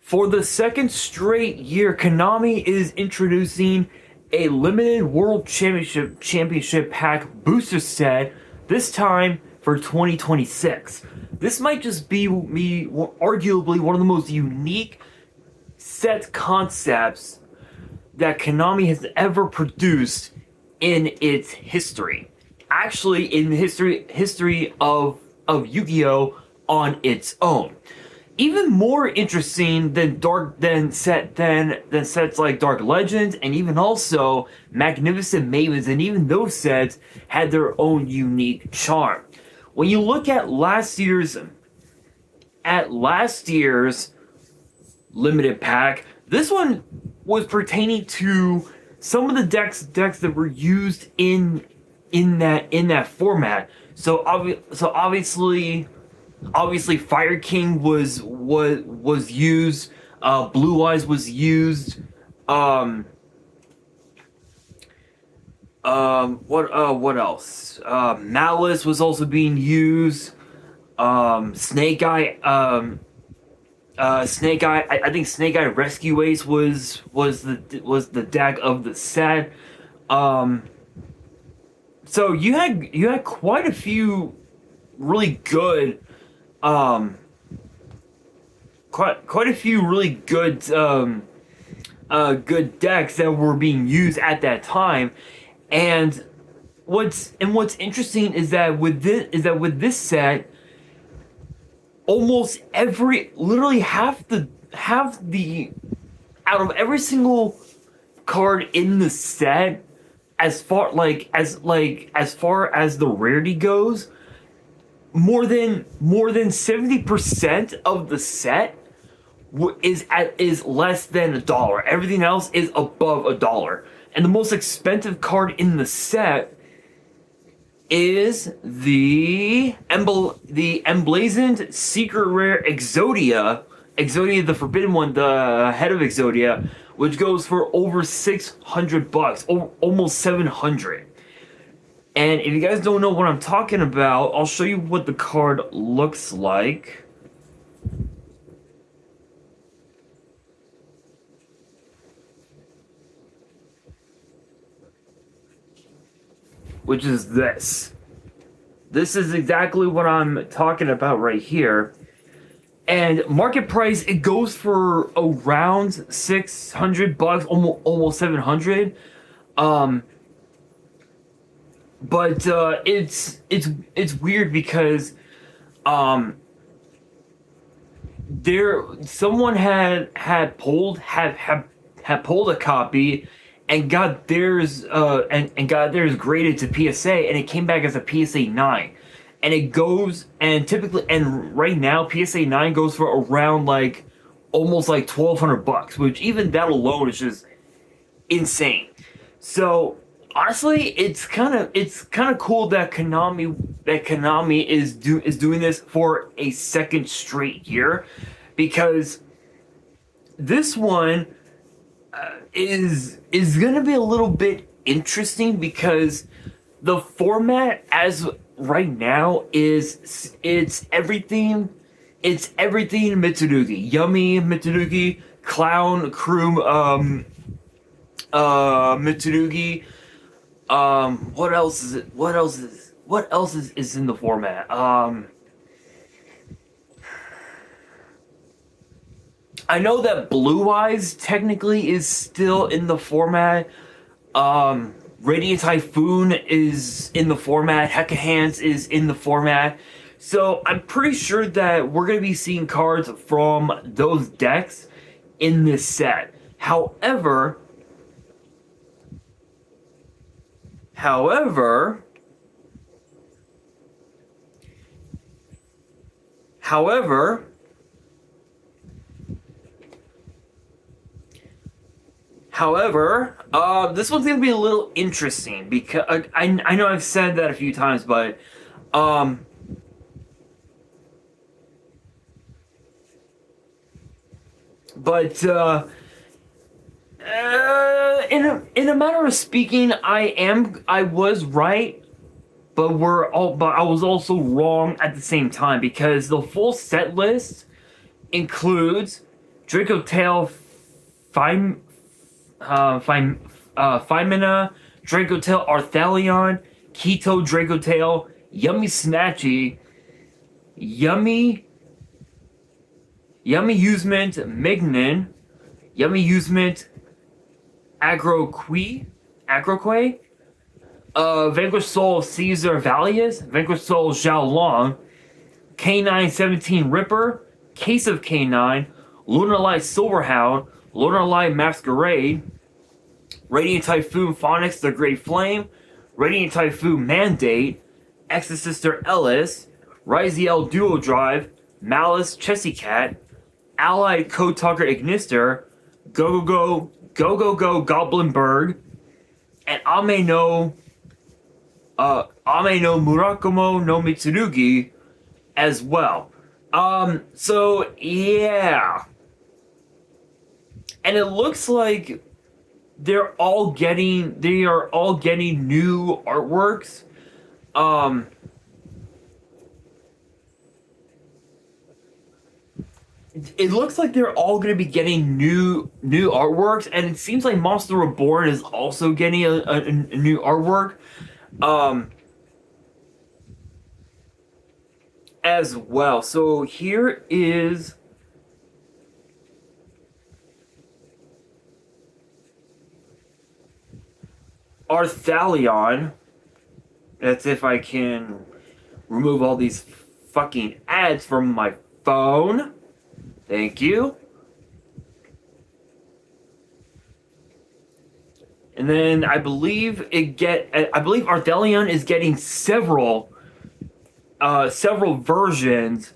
For the second straight year, Konami is introducing a limited World Championship Pack booster set, this time for 2026. This might just be arguably one of the most unique set concepts that Konami has ever produced in its history. Actually, in the history of Yu-Gi-Oh! On its own. Even more interesting than sets like Dark Legends and even also Magnificent Mavens, and even those sets had their own unique charm. When you look at last year's limited pack, this one was pertaining to some of the decks that were used in that format. So obviously, Fire King was used. Blue Eyes was used. What else? Malice was also being used. Snake Eye. Snake Eye. I think Snake Eye Rescue Ace was the deck of the set. So you had quite a few really good. Quite a few really good good decks that were being used at that time, and what's interesting is that with this set, almost literally half the out of every single card in the set, as far as the rarity goes, more than 70% of the set is less than $1. Everything else is above $1. And the most expensive card in the set is the emblazoned secret rare Exodia, the Forbidden One, the head of Exodia, which goes for over $600, almost $700. And if you guys don't know what I'm talking about, I'll show you what the card looks like. Which is this. This is exactly what I'm talking about right here. And market price, it goes for around $600, almost $700. But it's weird because someone had pulled a copy and got theirs graded to PSA, and it came back as a PSA 9. And it goes, and typically, and right now PSA 9 goes for around almost $1,200, which even that alone is just insane. So honestly, it's kind of cool that Konami is doing this for a second straight year, because this one is gonna be a little bit interesting, because the format as right now it's everything Mitsurugi, Yummy Mitsurugi, Clown Crew Mitsurugi. What else is it? What else is in the format? I know that Blue Eyes technically is still in the format. Radiant Typhoon is in the format. Hecka Hands is in the format. So I'm pretty sure that we're going to be seeing cards from those decks in this set. However, this one's gonna be a little interesting, because I know I've said that a few times, but in a matter of speaking, I was right, but I was also wrong at the same time, because the full set list includes Draco Tail, Fime, Fimina, Draco Tail, Arthalion, Keto Draco Tail, Yummy Snatchy, Yummy Usement, Mignon, Yummy Usement, Agroquay, Vanquish Soul Caesar Valius, Vanquish Soul Zhao Long, K9 17 Ripper, Case of K9, Lunar Light Silverhound, Lunar Light Masquerade, Radiant Typhoon Phonics the Great Flame, Radiant Typhoon Mandate, Exosister Ellis, Riziel Duo Drive, Malice Chessy Cat, Allied Code Talker Ignister, Go Goblinberg, and Ame no Murakumo no Mitsurugi as well. So yeah. And it looks like they are all getting new artworks. It looks like they're all going to be getting new artworks, and it seems like Monster Reborn is also getting a new artwork as well. So here is Arthalion. That's if I can remove all these fucking ads from my phone. Thank you. And then I believe Arthalion is getting several versions.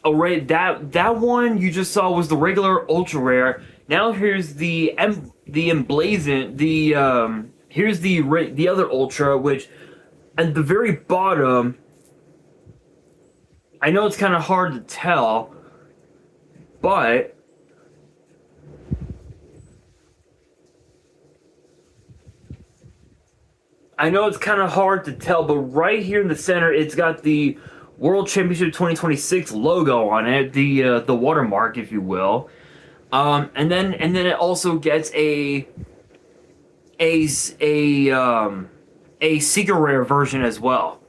Already that one you just saw was the regular ultra rare. Now here's the emblazoned, here's the other ultra, which at the very bottom, I know it's kind of hard to tell, but right here in the center, it's got the World Championship 2026 logo on it, the watermark, if you will. And then it also gets a secret rare version as well,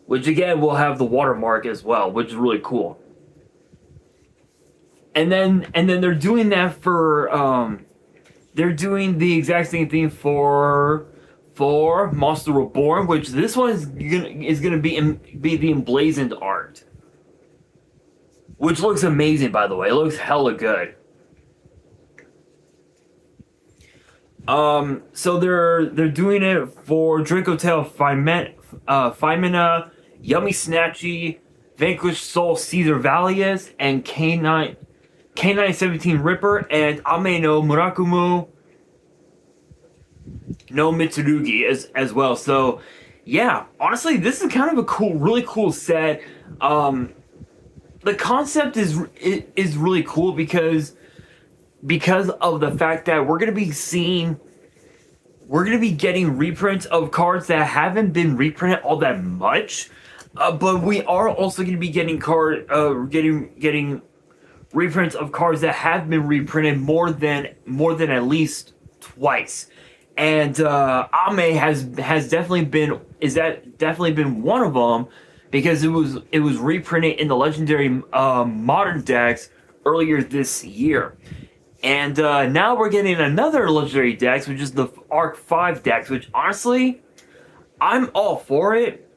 which again will have the watermark as well, which is really cool. And then they're doing that for they're doing the exact same thing for Monster Reborn, which this one is gonna be the emblazoned art, which looks amazing, by the way. It looks hella good. So they're doing it for Draco Tail, Fimina, Yummy Snatchy, Vanquish Soul Caesar Valius, and K9 17 Ripper, and Ame no Murakumo no Mitsurugi as well. So yeah, honestly, this is kind of a really cool set. The concept is really cool because of the fact that we're gonna be getting reprints of cards that haven't been reprinted all that much, but we are also gonna be getting getting reprints of cards that have been reprinted more than at least twice. And Ame has definitely been one of them, because it was reprinted in the legendary modern decks earlier this year. And now we're getting another legendary dex, which is the Arc 5 dex, which honestly, I'm all for it,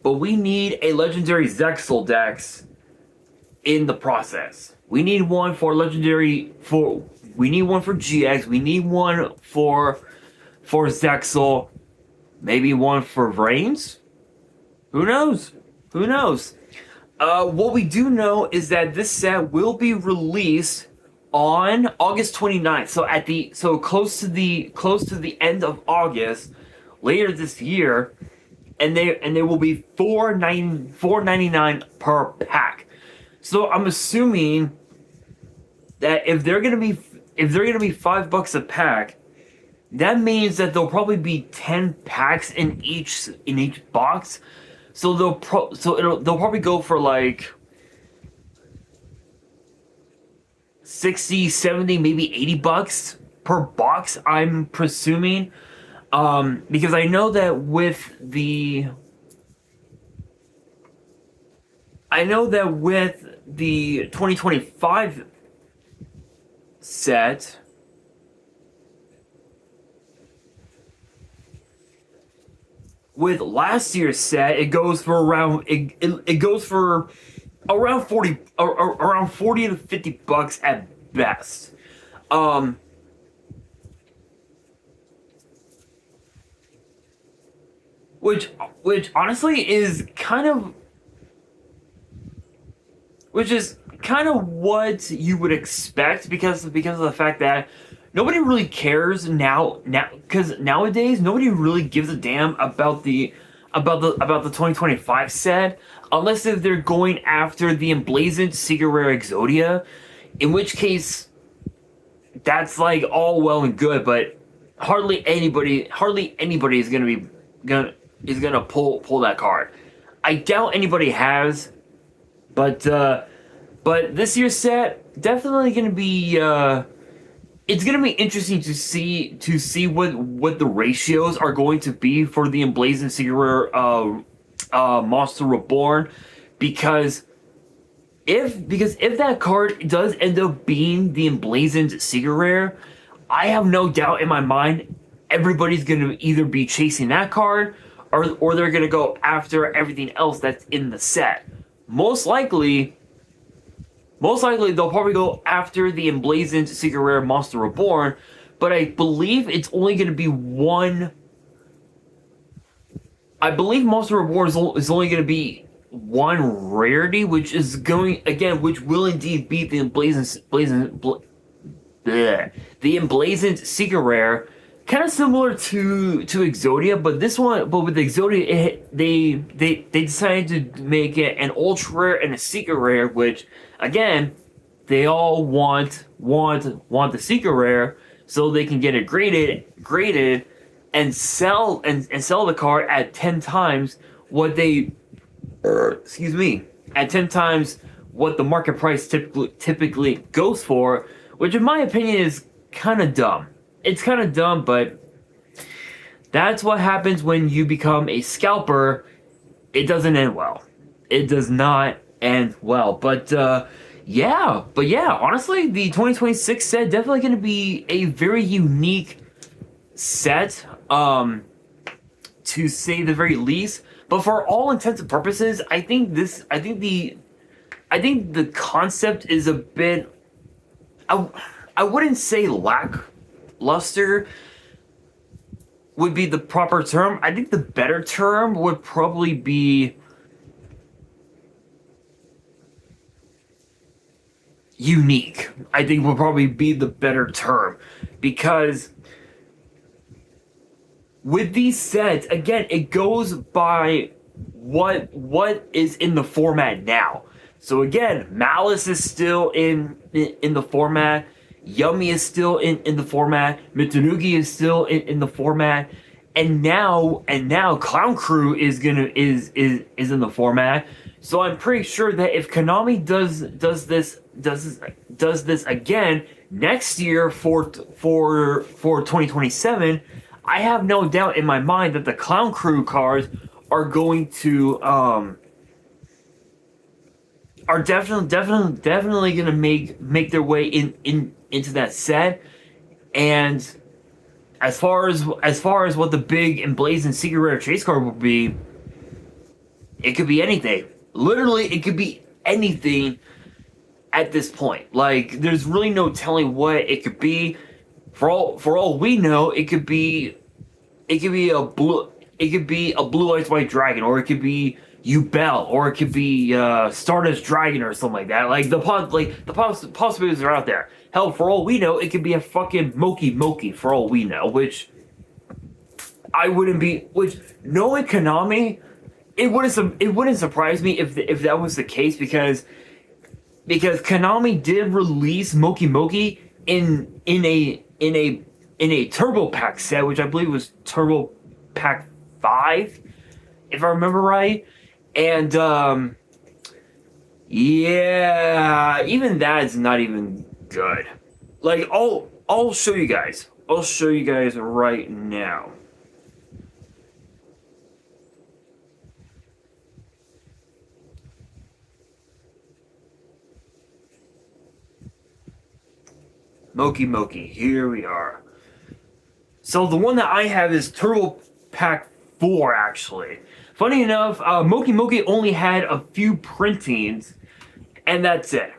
but we need a legendary Zexal dex in the process. We need one for we need one for GX, we need one for Zexal, maybe one for Vrains? Who knows? What we do know is that this set will be released on August 29th. So close to the end of August, later this year, and they will be $4.99 per pack. So I'm assuming that if they're gonna be $5 a pack, that means that there'll probably be 10 packs in each box. So they'll probably go for like 60, 70, maybe $80 per box, I'm presuming. Because I know that with the 2025 set, with last year's set, it goes for around 40 around 40 to $50 at best. Um, which which honestly is kind of which is kind of what you would expect because of the fact that nobody really cares now because nowadays nobody really gives a damn about the 2025 set unless if they're going after the emblazoned Secret Rare Exodia, in which case that's like all well and good, but hardly anybody is gonna pull that card. I doubt anybody has, but this year's set definitely gonna be it's gonna be interesting to see what the ratios are going to be for the emblazoned Secret Rare Monster Reborn, because if that card does end up being the emblazoned Secret Rare, I have no doubt in my mind everybody's gonna either be chasing that card or they're gonna go after everything else that's in the set. Most likely they'll probably go after the emblazoned Secret Rare Monster Reborn, but I believe it's only going to be one. I believe Monster Reborn is only going to be one rarity, which will indeed be the the emblazoned Secret Rare, kind of similar to Exodia, but with Exodia, they decided to make it an ultra rare and a secret rare, which again, they all want the secret rare so they can get it graded and sell the card at 10 times what they at 10 times what the market price typically goes for, which in my opinion is kind of dumb. It's kind of dumb, but that's what happens when you become a scalper. It doesn't end well. It does not end well. But yeah, honestly, the 2026 set definitely going to be a very unique set, to say the very least. But for all intents and purposes, I think the concept is a bit. I wouldn't say lackluster would be the proper term. I think the better term would probably be unique. I think would probably be the better term, because with these sets, again, it goes by what is in the format now. So again, Malice is still in the format. Yummy is still in the format. Mitanugi is still in the format, and now Clown Crew is in the format. So I'm pretty sure that if Konami does this again next year for 2027, I have no doubt in my mind that the Clown Crew cards are going to are definitely going to make their way into that set. And as far as what the big emblazoned secret rare chase card will be, it could be anything. Literally, it could be anything at this point. Like, there's really no telling what it could be. For all we know, it could be a blue Eyes White Dragon, or it could be Yubel, or it could be Stardust Dragon or something like that. Like the possibilities are out there. Hell, for all we know, it could be a fucking Moki for all we know, which knowing Konami, it wouldn't surprise me if that was the case, because Konami did release Moki in a Turbo Pack set, which I believe was Turbo Pack 5, if I remember right. And yeah, even that is not even good. Like, I'll show you guys. I'll show you guys right now. Moki Moki, here we are. So the one that I have is Turbo Pack 4, actually. Funny enough, Moki Moki only had a few printings, and that's it.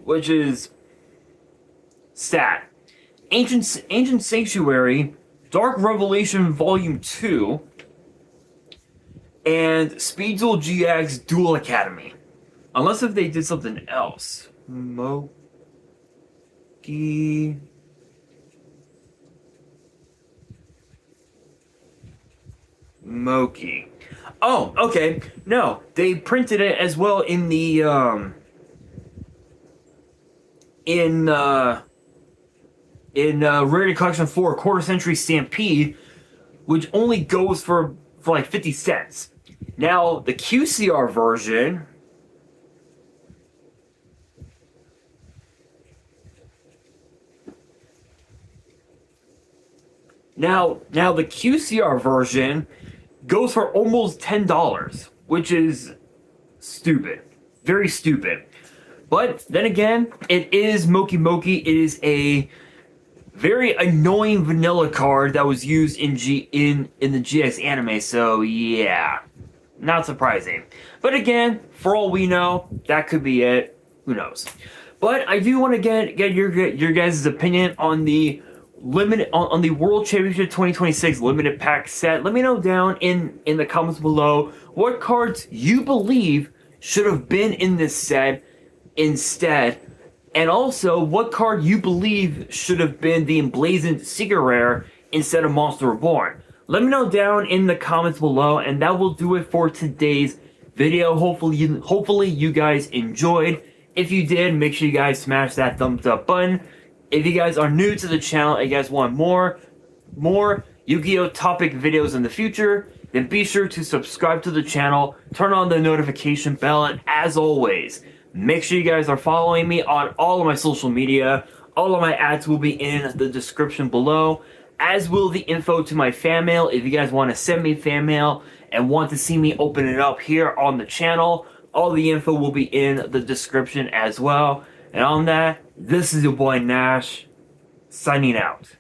Which is sad. Ancient Sanctuary, Dark Revelation Volume 2, and Speed Duel GX Duel Academy. Unless if they did something else. Moki. Oh, okay. No, they printed it as well in the Rarity Collection 4 Quarter Century Stampede, which only goes for like 50 cents. Now the QCR version. Now the QCR version goes for almost $10, which is stupid. Very stupid. But then again, it is Moki Moki. It is a very annoying vanilla card that was used in the GX anime, so yeah. Not surprising. But again, for all we know, that could be it. Who knows? But I do want to get your guys' opinion on the on the World Championship 2026 limited pack set. Let me know down in the comments below what cards you believe should have been in this set instead, and also what card you believe should have been the emblazoned Secret Rare instead of Monster Reborn. Let me know down in the comments below, and that will do it for today's video. Hopefully you guys enjoyed. If you did, make sure you guys smash that thumbs up button. If you guys are new to the channel and you guys want more Yu-Gi-Oh topic videos in the future, then be sure to subscribe to the channel, turn on the notification bell, and as always, make sure you guys are following me on all of my social media. All of my ads will be in the description below, as will the info to my fan mail. If you guys want to send me fan mail and want to see me open it up here on the channel, all the info will be in the description as well. And on that, this is your boy Nash, signing out.